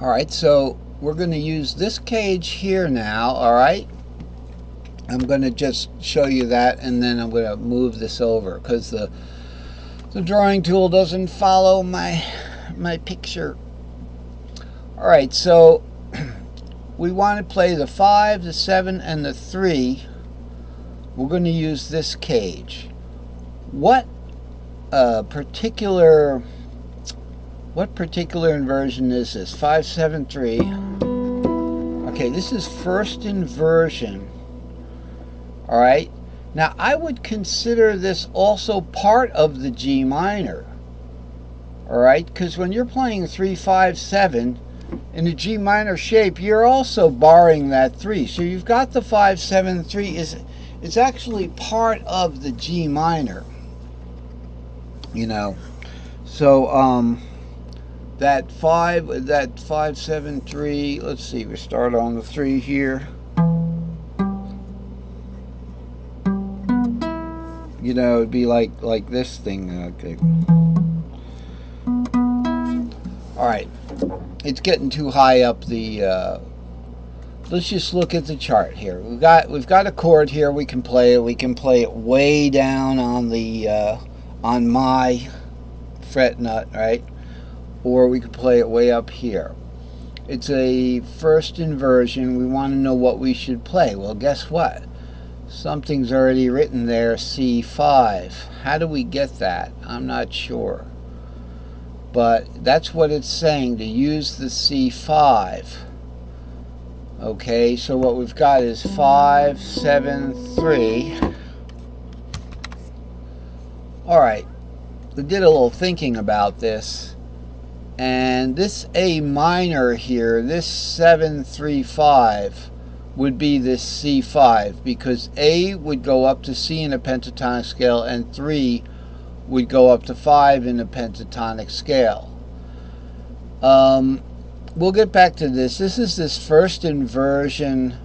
All right, so we're going to use this cage here now. All right, I'm going to just show you that, and then I'm going to move this over because the drawing tool doesn't follow my picture. All right, so we want to play the 5, the 7, and the 3. We're going to use this cage. What particular inversion is this? 5, 7, 3. Okay, this is first inversion. All right. Now I would consider this also part of the G minor. All right, because when you're playing 3, 5, 7 in the G minor shape, you're also barring that 3. So you've got the 5, 7, 3 it's actually part of the G minor. You know, so that 5, 7, 3. Let's see. We start on the 3 here. You know, it'd be like this thing. Okay. All right. It's getting too high up the. Let's just look at the chart here. We've got a chord here. We can play it. We can play it way down on the on my fret nut, right? Or we could play it way up here. It's a first inversion. We want to know what we should play. Well, guess what? Something's already written there, C5. How do we get that? I'm not sure. But that's what it's saying, to use the C5. Okay, so what we've got is 5, 7, 3. Alright, we did a little thinking about this. And this A minor here, this 7, 3, 5, would be this C5, because A would go up to C in a pentatonic scale and 3 would go up to 5 in a pentatonic scale. We'll get back to this. This is this first inversion,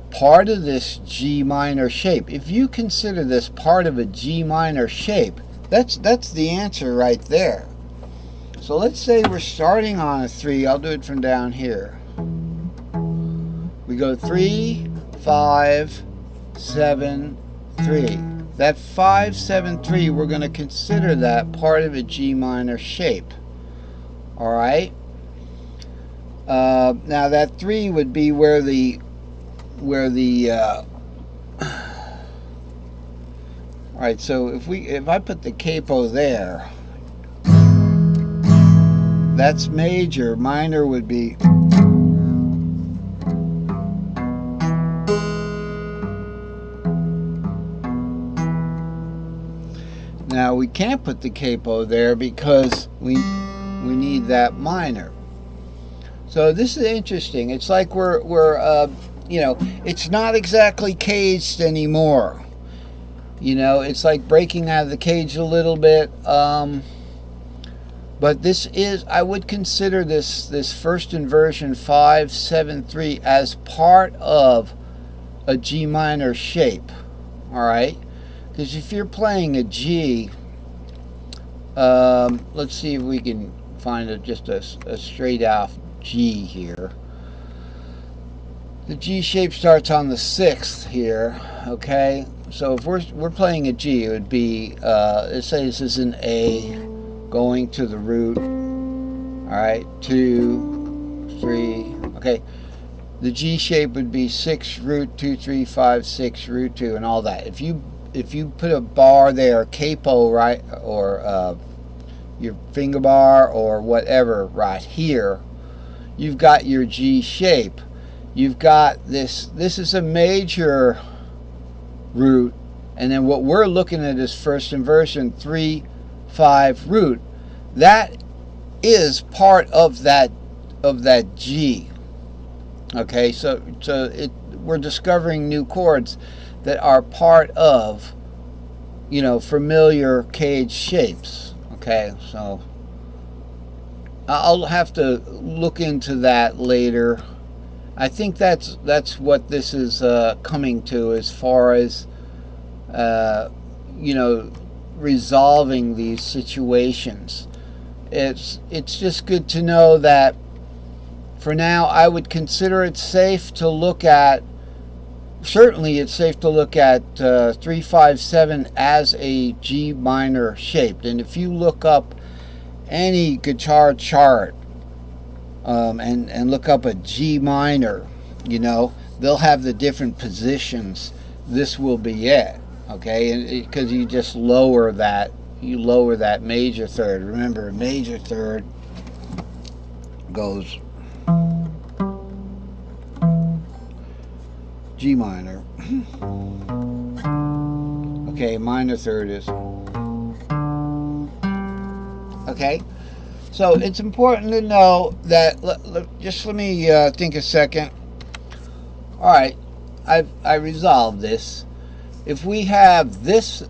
part of this G minor shape. If you consider this part of a G minor shape, that's the answer right there. So let's say we're starting on a 3. I'll do it from down here. We go 3, 5, 7, 3. That 5, 7, 3, we're going to consider that part of a G minor shape. All right. Now that 3 would be where the all right. So if I put the capo there, that's major. Minor would be. Now we can't put the capo there because we need that minor. So this is interesting. It's like we're you know, it's not exactly caged anymore. You know, it's like breaking out of the cage a little bit. But this is, I would consider this first inversion 5, 7, 3 as part of a G minor shape. All right. Because if you're playing a G, let's see if we can find just a straight out G here. The G shape starts on the 6th here. Okay, so if we're playing a G, it would be let's say this is an A going to the root. All right, 2, 3. Okay, the G shape would be 6 root 2, 3, 5, 6 root 2, and all that. If you put a bar there, capo, right, or your finger bar or whatever right here, you've got your G shape. You've got this is a major root, and then what we're looking at is first inversion 3, 5 root. That is part of that G. Okay, so we're discovering new chords that are part of, you know, familiar cage shapes. Okay, so I'll have to look into that later. I think that's what this is coming to, as far as you know, resolving these situations. It's just good to know that, For now, I would consider it safe to look at, certainly it's safe to look at 3-5-7 as a G minor shaped. And if you look up any guitar chart and look up a G minor, you know, they'll have the different positions. This will be it, okay? Because you just lower that, major third. Remember, major third goes G minor. Okay, minor third is. Okay, so it's important to know that. Just let me think a second. All right, I resolved this. If we have this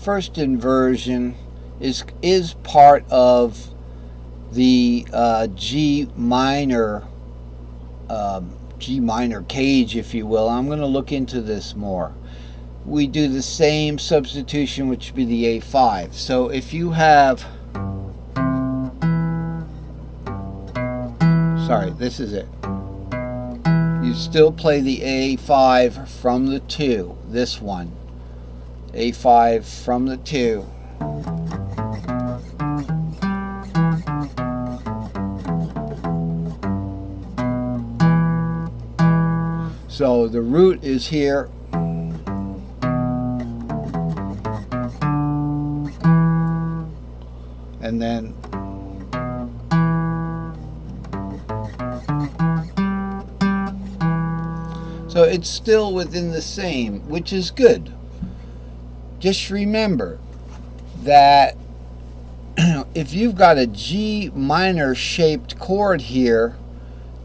first inversion is part of the G minor cage, if you will. I'm going to look into this more. We do the same substitution, which would be the A5. So if you have, sorry, this is it. You still play the A5 from the 2. This one, A5 from the 2. So the root is here. And then so it's still within the same, which is good. Just remember that if you've got a G minor shaped chord here,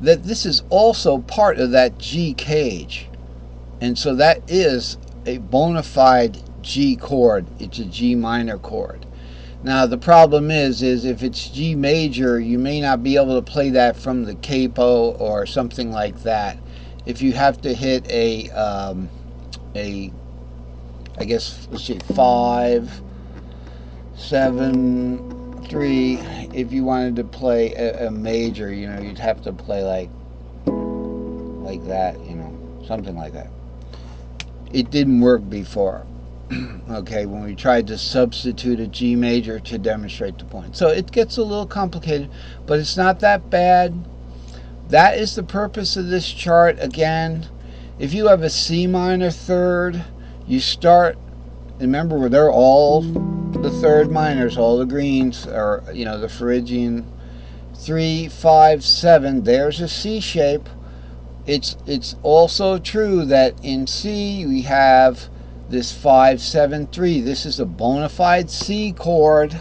that this is also part of that G cage. And so that is a bona fide G chord. It's a G minor chord. Now the problem is if it's G major, you may not be able to play that from the capo or something like that. If you have to hit a I guess, let's see, 5, 7, 3. If you wanted to play a major, you know, you'd have to play like that, you know, something like that. It didn't work before. Okay, when we tried to substitute a G major to demonstrate the point. So it gets a little complicated, but it's not that bad. That is the purpose of this chart. Again, if you have a C minor third, you start, remember, they're all the third minors, all the greens, or, you know, the Phrygian. 3, 5, 7, there's a C shape. It's also true that in C we have this 5, 7, 3. This is a bona fide C chord.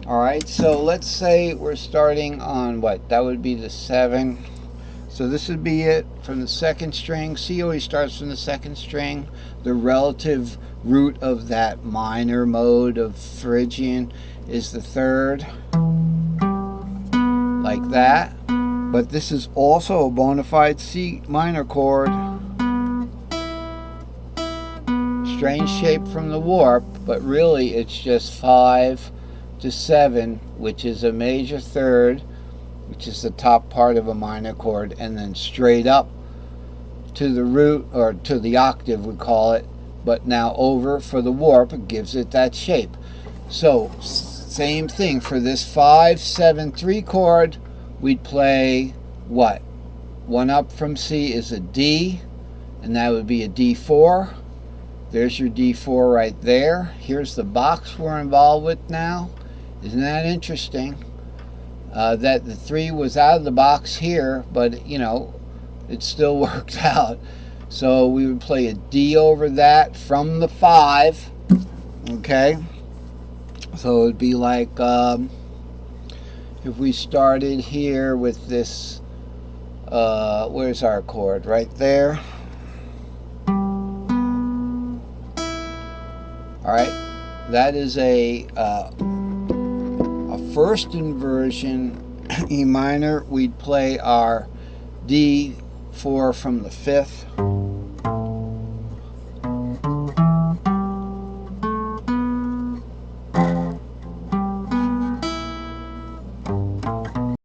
Alright, so let's say we're starting on what? That would be the 7. So this would be it from the second string. C always starts from the second string. The relative root of that minor mode of Phrygian is the third. Like that. But this is also a bona fide C minor chord. Strange shape from the warp, but really it's just 5 to 7, which is a major third, which is the top part of a minor chord, and then straight up to the root, or to the octave we call it, but now over for the warp, it gives it that shape. So same thing for this 5, 7, 3 chord. We'd play what? One up from C is a D, and that would be a D4. There's your D4 right there. Here's the box we're involved with now. Isn't that interesting? That the 3 was out of the box here, but you know, it still worked out. So we would play a D over that from the 5. Okay, so it would be like if we started here with this, where's our chord? Right there. Alright, that is a first inversion, E minor. We'd play our D4 from the 5th.